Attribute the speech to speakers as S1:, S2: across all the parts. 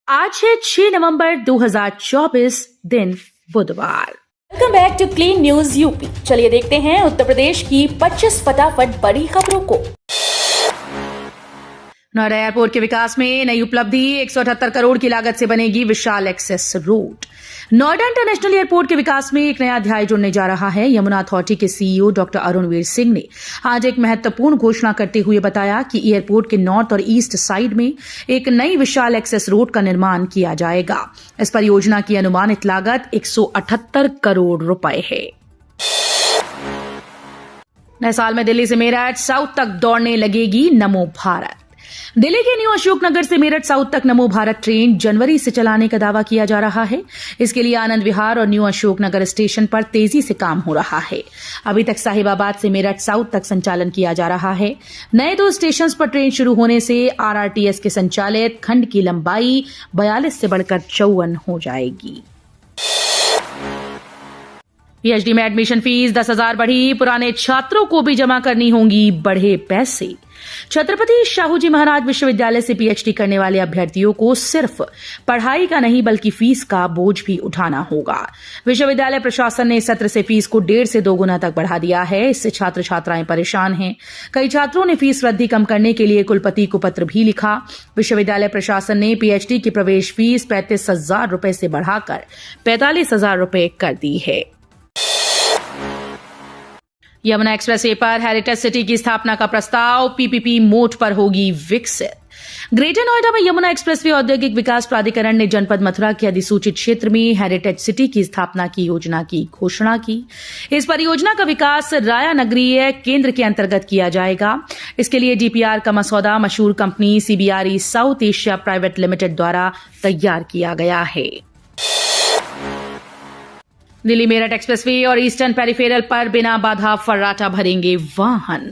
S1: आज है 6 नवंबर 2024 दिन बुधवार।
S2: Welcome back to clean news UP. चलिए देखते हैं उत्तर प्रदेश की 25 फटाफट बड़ी खबरों को।
S1: नोएडा एयरपोर्ट के विकास में नई उपलब्धि, 178 करोड़ की लागत से बनेगी विशाल access road. Noida international airport के विकास में एक नया अध्याय जुड़ने जा रहा है। यमुना अथॉरिटी के सीईओ डॉक्टर अरुणवीर सिंह ने आज एक महत्वपूर्ण घोषणा करते हुए बताया कि एयरपोर्ट के नॉर्थ और ईस्ट साइड में एक नई विशाल एक्सेस रोड का निर्माण किया जाएगा। इस परियोजना की अनुमानित लागत 178 करोड़ रुपए है। नए साल में दिल्ली से मेरठ साउथ तक दौड़ने लगेगी नमो भारत। दिल्ली के न्यू अशोकनगर से मेरठ साउथ तक नमो भारत ट्रेन जनवरी से चलाने का दावा किया जा रहा है। इसके लिए आनंद विहार और न्यू अशोकनगर स्टेशन पर तेजी से काम हो रहा है। अभी तक साहिबाबाद से मेरठ साउथ तक संचालन किया जा रहा है। नए 2 स्टेशन पर ट्रेन शुरू होने से आरआरटीएस के संचालित खंड की लंबाई 42 से बढ़कर 54 हो जाएगी। पीएचडी में एडमिशन फीस 10,000 बढ़ी, पुराने छात्रों को भी जमा करनी होंगी बढ़े पैसे। छत्रपति शाहूजी महाराज विश्वविद्यालय से पीएचडी करने वाले अभ्यर्थियों को सिर्फ पढ़ाई का नहीं बल्कि फीस का बोझ भी उठाना होगा। विश्वविद्यालय प्रशासन ने सत्र से फीस को 1.5 से 2 गुना तक बढ़ा दिया है। इससे छात्र छात्राएं परेशान हैं। कई छात्रों ने फीस वृद्धि कम करने के लिए कुलपति को पत्र भी लिखा। विश्वविद्यालय प्रशासन ने पीएचडी की प्रवेश फीस 35,000 रुपए से बढ़ाकर 45,000 रुपए कर दी है। यमुना एक्सप्रेसवे पर हेरिटेज सिटी की स्थापना का प्रस्ताव, पीपीपी मोड पर होगी विकसित। ग्रेटर नोएडा में यमुना एक्सप्रेसवे औद्योगिक विकास प्राधिकरण ने जनपद मथुरा के अधिसूचित क्षेत्र में हेरिटेज सिटी की स्थापना की योजना की घोषणा की। इस परियोजना का विकास राया नगरीय केंद्र के अंतर्गत किया जाएगा। इसके लिए डीपीआर का मसौदा मशहूर company CBRE south Asia private limited द्वारा तैयार किया गया है। दिल्ली मेरठ एक्सप्रेसवे और ईस्टर्न पेरिफेरल पर बिना बाधा फर्राटा भरेंगे वाहन।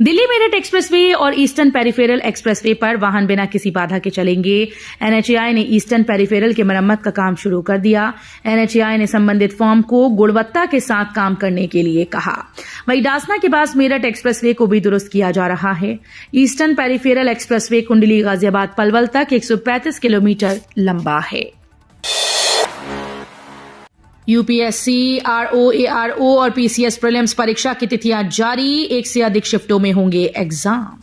S1: दिल्ली मेरठ एक्सप्रेसवे और ईस्टर्न पेरिफेरल एक्सप्रेसवे पर वाहन बिना किसी बाधा के चलेंगे। एनएचएआई ने ईस्टर्न पेरिफेरल के मरम्मत का काम शुरू कर दिया। एनएचएआई ने संबंधित फर्म को गुणवत्ता के साथ काम करने के लिए कहा। वहीं डासना के पास मेरठ एक्सप्रेसवे को भी दुरुस्त किया जा रहा है। ईस्टर्न पेरिफेरल एक्सप्रेसवे कुंडली गाजियाबाद पलवल तक 135 किलोमीटर लंबा है। यूपीएससी, आरओ और पीसीएस प्रीलिम्स परीक्षा की तिथियां जारी, 1 से अधिक शिफ्टों में होंगे एग्जाम।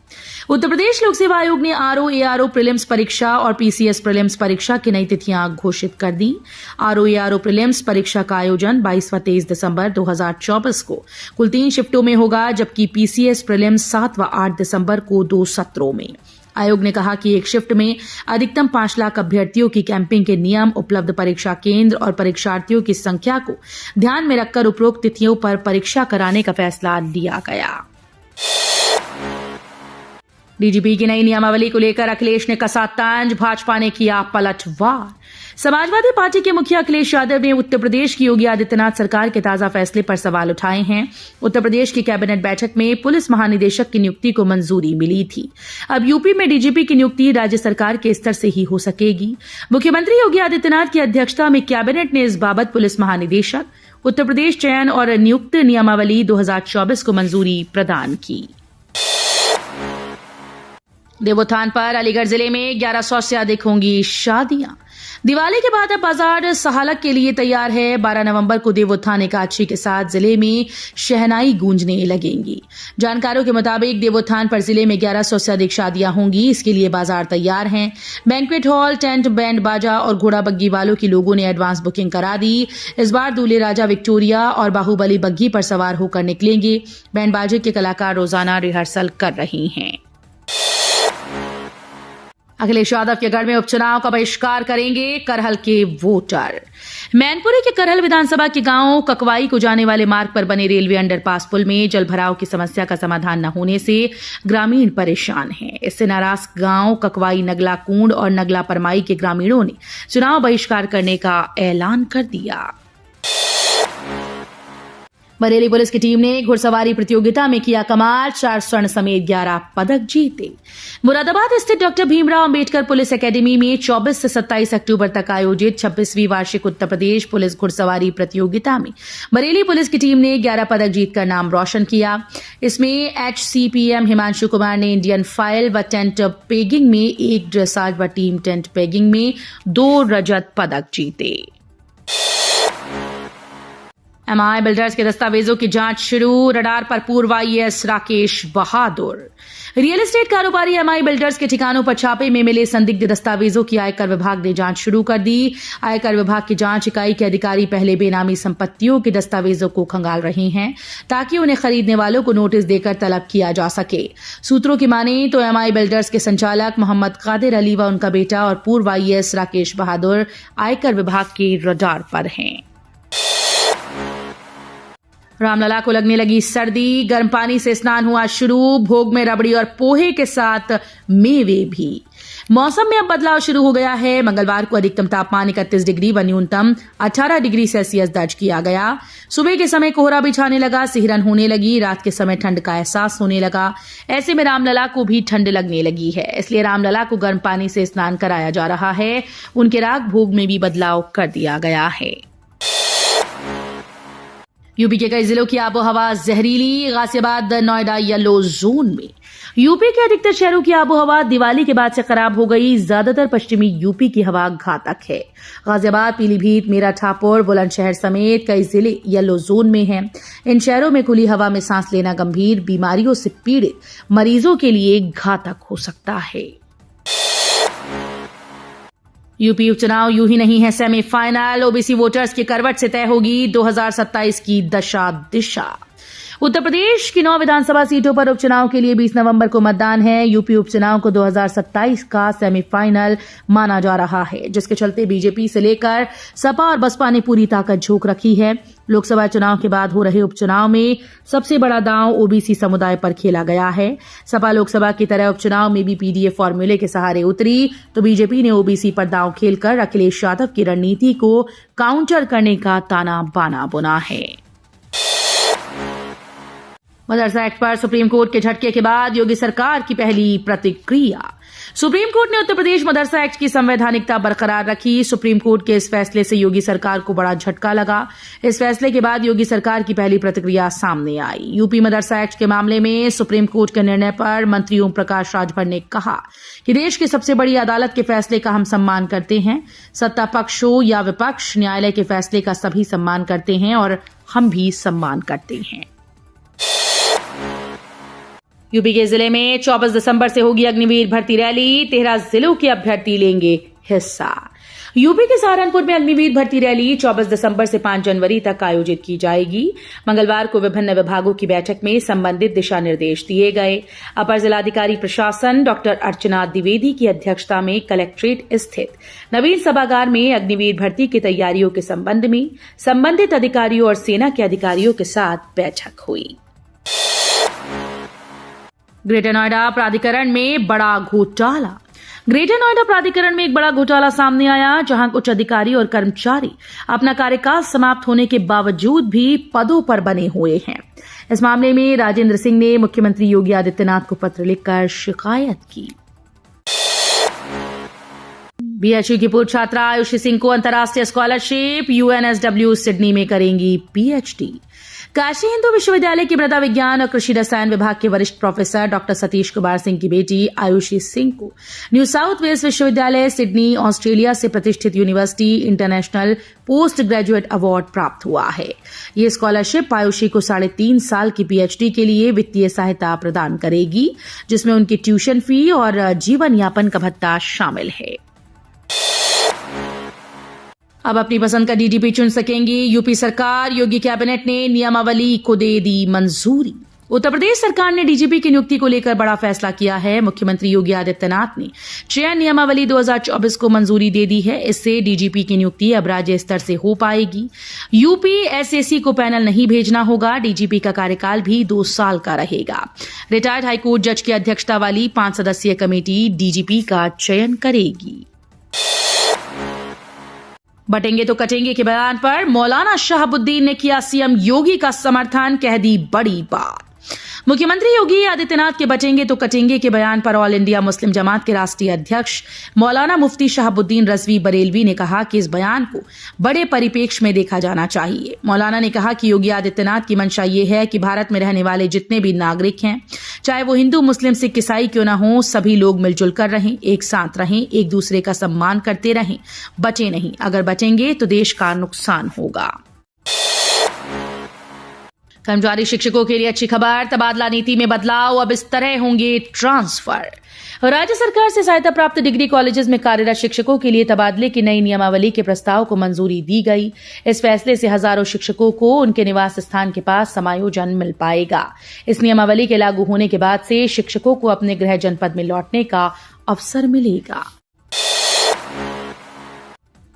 S1: उत्तर प्रदेश लोक सेवा आयोग ने आरओ प्रीलिम्स परीक्षा और पीसीएस प्रीलिम्स परीक्षा की नई तिथियां घोषित कर दी। आरओ प्रीलिम्स परीक्षा का आयोजन 22 व 23 दिसंबर 2024 को कुल 3 शिफ्टों में होगा, जबकि पीसीएस प्रीलिम्स 7 व 8 दिसंबर को 2 सत्रों में। आयोग ने कहा कि एक शिफ्ट में अधिकतम 5 लाख अभ्यर्थियों की कैंपिंग के नियम, उपलब्ध परीक्षा केंद्र और परीक्षार्थियों की संख्या को ध्यान में रखकर उपरोक्त तिथियों पर परीक्षा कराने का फैसला लिया गया। डीजीपी की नई नियमावली को लेकर अखिलेश ने कसा तंज, भाजपा ने किया पलटवार। समाजवादी पार्टी के मुखिया अखिलेश यादव ने उत्तर प्रदेश की योगी आदित्यनाथ सरकार के ताजा फैसले पर सवाल उठाए हैं। उत्तर प्रदेश की कैबिनेट बैठक में पुलिस महानिदेशक की नियुक्ति को मंजूरी मिली थी। अब यूपी में डीजीपी की नियुक्ति राज्य सरकार के स्तर से ही हो सकेगी। मुख्यमंत्री योगी आदित्यनाथ की अध्यक्षता में कैबिनेट ने इस बाबत पुलिस महानिदेशक, उत्तर प्रदेश चयन और नियुक्त नियमावली 2024 को मंजूरी प्रदान की। देवोत्थान पर अलीगढ़ जिले में 1100 से अधिक होंगी शादियां। दिवाली के बाद अब बाजार सहालक के लिए तैयार है। 12 नवंबर को देवोत्थान एकादशी के साथ जिले में शहनाई गूंजने लगेंगी। जानकारों के मुताबिक देवोत्थान पर जिले में 1100 से अधिक शादियां होंगी। इसके लिए बाजार तैयार हैं। बैंक्वेट हॉल, टेंट, बैंड बाजा और घोड़ा बग्गी वालों की लोगों ने एडवांस बुकिंग करा दी। इस बार दूल्हे राजा विक्टोरिया और बाहुबली बग्गी पर सवार होकर निकलेंगे। बैंड बाजे के कलाकार रोजाना रिहर्सल कर रही हैं। अखिलेश यादव के गढ़ में उपचुनाव का बहिष्कार करेंगे करहल के वोटर। मैनपुरी के करहल विधानसभा के गांव ककवाई को जाने वाले मार्ग पर बने रेलवे अंडरपास पुल में जलभराव की समस्या का समाधान न होने से ग्रामीण परेशान हैं। इससे नाराज गांव ककवाई, नगला कुंड और नगला परमाई के ग्रामीणों ने चुनाव बहिष्कार करने का ऐलान कर दिया। बरेली पुलिस की टीम ने घुड़सवारी प्रतियोगिता में किया कमाल, 4 स्वर्ण समेत 11 पदक जीते। मुरादाबाद स्थित doctor Bhimrao Ambedkar police academy में 24 से 27 अक्टूबर तक आयोजित 26वीं वार्षिक उत्तर प्रदेश पुलिस घुड़सवारी प्रतियोगिता में बरेली पुलिस की टीम ने 11 पदक जीतकर नाम रोशन किया। इसमें HCPM हिमांशु कुमार ने इंडियन फाइल व टेंट पेगिंग में 1 ड्रेसाज व टीम टेंट पेगिंग में 2 रजत पदक जीते। MI बिल्डर्स के दस्तावेजों की जांच शुरू, रडार पर पूर्व IAS राकेश बहादुर। रियल एस्टेट कारोबारी MI बिल्डर्स के ठिकानों पर छापे में मिले संदिग्ध दस्तावेजों की आयकर विभाग ने जांच शुरू कर दी। आयकर विभाग की जांच इकाई के अधिकारी पहले बेनामी संपत्तियों के दस्तावेजों को खंगाल रहे हैं ताकि उन्हें खरीदने वालों को नोटिस देकर तलब किया जा सके। सूत्रों की माने तो MI बिल्डर्स के संचालक मोहम्मद कादिर अली व उनका बेटा और पूर्व IAS राकेश बहादुर आयकर विभाग के रडार पर हैं। रामलला को लगने लगी सर्दी, गर्म पानी से स्नान हुआ शुरू, भोग में रबड़ी और पोहे के साथ मेवे भी। मौसम में अब बदलाव शुरू हो गया है। मंगलवार को अधिकतम तापमान 31 डिग्री व न्यूनतम 18 डिग्री सेल्सियस दर्ज किया गया। सुबह के समय कोहरा भी छाने लगा, सिहरन होने लगी, रात के समय ठंड का एहसास होने लगा। ऐसे में रामलला को भी ठंड लगने लगी है, इसलिए रामलला को गर्म पानी से स्नान कराया जा रहा है। उनके राग भोग में भी बदलाव कर दिया गया है। यूपी के कई जिलों की आबोहवा जहरीली, गाजियाबाद नोएडा येलो जोन में। यूपी के अधिकतर शहरों की आबोहवा दिवाली के बाद से खराब हो गई। ज्यादातर पश्चिमी यूपी की हवा घातक है। गाजियाबाद, पीलीभीत, मेरठ, हापुड़, बुलंदशहर समेत कई जिले येलो जोन में हैं। इन शहरों में खुली हवा में सांस लेना गंभीर बीमारियों से पीड़ित मरीजों के लिए घातक हो सकता है। यूपी उपचुनाव यूं ही नहीं है सेमीफाइनल, ओबीसी वोटर्स की करवट से तय होगी 2027 की दशा दिशा। उत्तर प्रदेश की 9 विधानसभा सीटों पर उपचुनाव के लिए 20 नवंबर को मतदान है। यूपी उपचुनाव को 2027 का सेमीफाइनल माना जा रहा है, जिसके चलते बीजेपी से लेकर सपा और बसपा ने पूरी ताकत झोंक रखी है। लोकसभा चुनाव के बाद हो रहे उपचुनाव में सबसे बड़ा दांव ओबीसी समुदाय पर खेला गया है। सपा लोकसभा की तरह उपचुनाव में भी पीडीएफ फॉर्मूले के सहारे उतरी, तो बीजेपी ने ओबीसी पर दांव खेलकर अखिलेश यादव की रणनीति को काउंटर करने का ताना बाना बुना है। मदरसा एक्ट पर सुप्रीम कोर्ट के झटके के बाद योगी सरकार की पहली प्रतिक्रिया। सुप्रीम कोर्ट ने उत्तर प्रदेश मदरसा एक्ट की संवैधानिकता बरकरार रखी। सुप्रीम कोर्ट के इस फैसले से योगी सरकार को बड़ा झटका लगा। इस फैसले के बाद योगी सरकार की पहली प्रतिक्रिया सामने आई। यूपी मदरसा एक्ट के मामले में सुप्रीम कोर्ट के निर्णय पर मंत्री ओम प्रकाश राजभर ने कहा कि देश की सबसे बड़ी अदालत के फैसले का हम सम्मान करते हैं। सत्ता पक्ष हो या विपक्ष, न्यायालय के फैसले का सभी सम्मान करते हैं और हम भी सम्मान करते हैं। यूपी के जिले में 24 दिसंबर से होगी अग्निवीर भर्ती रैली। 13 जिलों के अभ्यर्थी लेंगे हिस्सा। यूपी के सहारनपुर में अग्निवीर भर्ती रैली 24 दिसंबर से 5 जनवरी तक आयोजित की जाएगी। मंगलवार को विभिन्न विभागों की बैठक में संबंधित दिशा निर्देश दिए गए। अपर जिलाधिकारी प्रशासन डॉक्टर अर्चना द्विवेदी की अध्यक्षता में कलेक्ट्रेट स्थित नवीन सभागार में अग्निवीर भर्ती की तैयारियों के संबंध में संबंधित अधिकारियों और सेना के अधिकारियों के साथ बैठक हुई। ग्रेटर नोएडा प्राधिकरण में बड़ा घोटाला। ग्रेटर नोएडा प्राधिकरण में एक बड़ा घोटाला सामने आया, जहां कुछ अधिकारी और कर्मचारी अपना कार्यकाल समाप्त होने के बावजूद भी पदों पर बने हुए हैं। इस मामले में राजेंद्र सिंह ने मुख्यमंत्री योगी आदित्यनाथ को पत्र लिखकर शिकायत की। बीएचयू की पूर्व छात्रा आयुषी सिंह को अंतर्राष्ट्रीय स्कॉलरशिप, यूएनएसडब्ल्यू सिडनी में करेंगी पीएचडी। काशी हिंदू विश्वविद्यालय की मृदा विज्ञान और कृषि रसायन विभाग के वरिष्ठ प्रोफेसर डॉक्टर सतीश कुमार सिंह की बेटी आयुषी सिंह को न्यू साउथ वेल्स विश्वविद्यालय सिडनी, ऑस्ट्रेलिया से प्रतिष्ठित university international post graduate award प्राप्त हुआ है। ये स्कॉलरशिप आयुषी को 3.5 साल की पीएचडी के लिए वित्तीय सहायता प्रदान करेगी, जिसमें उनकी ट्यूशन फी और जीवन यापन का भत्ता शामिल है। अब अपनी पसंद का डीजीपी चुन सकेंगी यूपी सरकार। योगी कैबिनेट ने नियमावली को दे दी मंजूरी। उत्तर प्रदेश सरकार ने डीजीपी की नियुक्ति को लेकर बड़ा फैसला किया है। मुख्यमंत्री योगी आदित्यनाथ ने चयन नियमावली 2024 को मंजूरी दे दी है। इससे डीजीपी की नियुक्ति अब राज्य स्तर से हो पाएगी। यूपी एसएसी को पैनल नहीं भेजना होगा। डीजीपी का कार्यकाल भी 2 साल का रहेगा। रिटायर्ड हाईकोर्ट जज की अध्यक्षता वाली 5 सदस्यीय कमेटी डीजीपी का चयन करेगी। बटेंगे तो कटेंगे के बयान पर मौलाना शहाबुद्दीन ने किया सीएम योगी का समर्थन, कह दी बड़ी बात। मुख्यमंत्री योगी आदित्यनाथ के बटेंगे तो कटेंगे के बयान पर ऑल इंडिया मुस्लिम जमात के राष्ट्रीय अध्यक्ष मौलाना मुफ्ती शहाबुद्दीन रजवी बरेलवी ने कहा कि इस बयान को बड़े परिप्रेक्ष्य में देखा जाना चाहिए। मौलाना ने कहा कि योगी आदित्यनाथ की मंशा ये है कि भारत में रहने वाले जितने भी नागरिक हैं, चाहे वो हिंदू, मुस्लिम, सिख, ईसाई क्यों ना हो, सभी लोग मिलजुल कर रहें, एक साथ रहें, एक दूसरे का सम्मान करते रहें, बचे नहीं। अगर बचेंगे तो देश का नुकसान होगा। कर्मचारी शिक्षकों के लिए अच्छी खबर, तबादला नीति में बदलाव, अब इस तरह होंगे ट्रांसफर। राज्य सरकार से सहायता प्राप्त डिग्री कॉलेजेस में कार्यरत शिक्षकों के लिए तबादले की नई नियमावली के प्रस्ताव को मंजूरी दी गई। इस फैसले से हजारों शिक्षकों को उनके निवास स्थान के पास समायोजन मिल पाएगा। इस नियमावली के लागू होने के बाद से शिक्षकों को अपने गृह जनपद में लौटने का अवसर मिलेगा।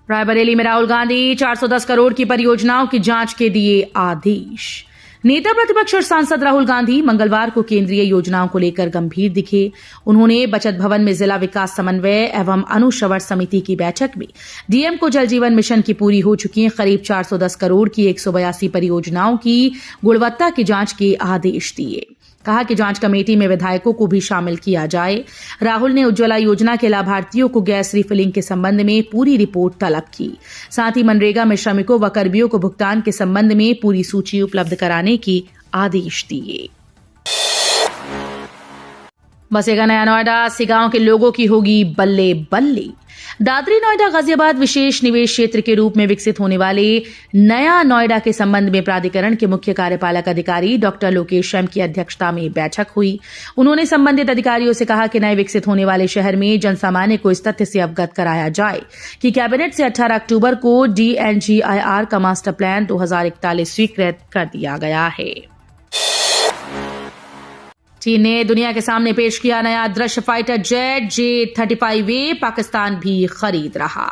S1: रायबरेली में राहुल गांधी 410 करोड़ की परियोजनाओं की जांच के दिए आदेश। नेता प्रतिपक्ष और सांसद राहुल गांधी मंगलवार को केंद्रीय योजनाओं को लेकर गंभीर दिखे। उन्होंने बचत भवन में जिला विकास समन्वय एवं अनुश्रवण समिति की बैठक में डीएम को जल जीवन मिशन की पूरी हो चुकी करीब 410 करोड़ की 182 परियोजनाओं की गुणवत्ता की जांच के आदेश दिए। कहा कि जांच कमेटी में विधायकों को भी शामिल किया जाए। राहुल ने उज्ज्वला योजना के लाभार्थियों को गैस रिफिलिंग के संबंध में पूरी रिपोर्ट तलब की। साथ ही मनरेगा में श्रमिकों व कर्मियों को भुगतान के संबंध में पूरी सूची उपलब्ध कराने के आदेश दिए। बसेगा नया नोएडा, सिगांव के लोगों की होगी बल्ले बल्ले। दादरी नोएडा गाजियाबाद विशेष निवेश क्षेत्र के रूप में विकसित होने वाले नया नोएडा के संबंध में प्राधिकरण के मुख्य कार्यपालक अधिकारी डॉक्टर लोकेश एम की अध्यक्षता में बैठक हुई। उन्होंने संबंधित अधिकारियों से कहा कि नए विकसित होने वाले शहर में जनसामान्य को इस तथ्य से अवगत कराया जाए कि कैबिनेट से 18 अक्टूबर को DNGIR का मास्टर प्लान 2041 स्वीकृत कर दिया गया है। चीन ने दुनिया के सामने पेश किया नया दृश्य फाइटर जेट J-35A, पाकिस्तान भी खरीद रहा।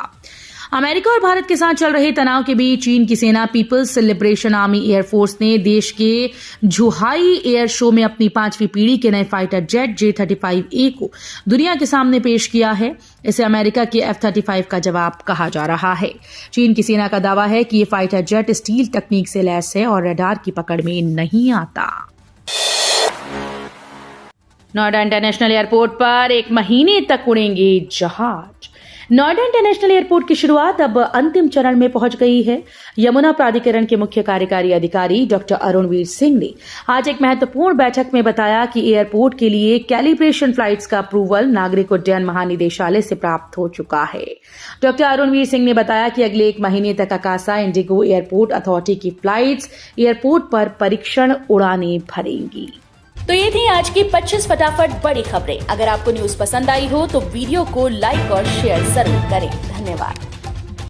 S1: अमेरिका और भारत के साथ चल रहे तनाव के बीच चीन की सेना पीपल्स लिबरेशन आर्मी एयरफोर्स ने देश के झुहाई एयर शो में अपनी 5वीं पीढ़ी के नए फाइटर जेट J-35A को दुनिया के सामने पेश किया है। इसे अमेरिका के F-35 का जवाब कहा जा रहा है। चीन की सेना का दावा है कि ये फाइटर जेट स्टील तकनीक से लैस है और रडार की पकड़ में नहीं आता। नोएडा इंटरनेशनल एयरपोर्ट पर 1 महीने तक उड़ेंगे जहाज। नोएडा इंटरनेशनल एयरपोर्ट की शुरुआत अब अंतिम चरण में पहुंच गई है। यमुना प्राधिकरण के मुख्य कार्यकारी अधिकारी डॉक्टर अरुणवीर सिंह ने आज एक महत्वपूर्ण बैठक में बताया कि एयरपोर्ट के लिए कैलिब्रेशन फ्लाइट्स का अप्रूवल नागरिक उड्डयन महानिदेशालय से प्राप्त हो चुका है। डॉक्टर अरुणवीर सिंह ने बताया कि अगले 1 महीने तक अकासा इंडिगो एयरपोर्ट अथॉरिटी की फ्लाइट्स एयरपोर्ट पर परीक्षण उड़ानें भरेंगी।
S2: तो ये थी आज की 25 फटाफट बड़ी खबरें। अगर आपको न्यूज पसंद आई हो तो वीडियो को लाइक और शेयर जरूर करें। धन्यवाद।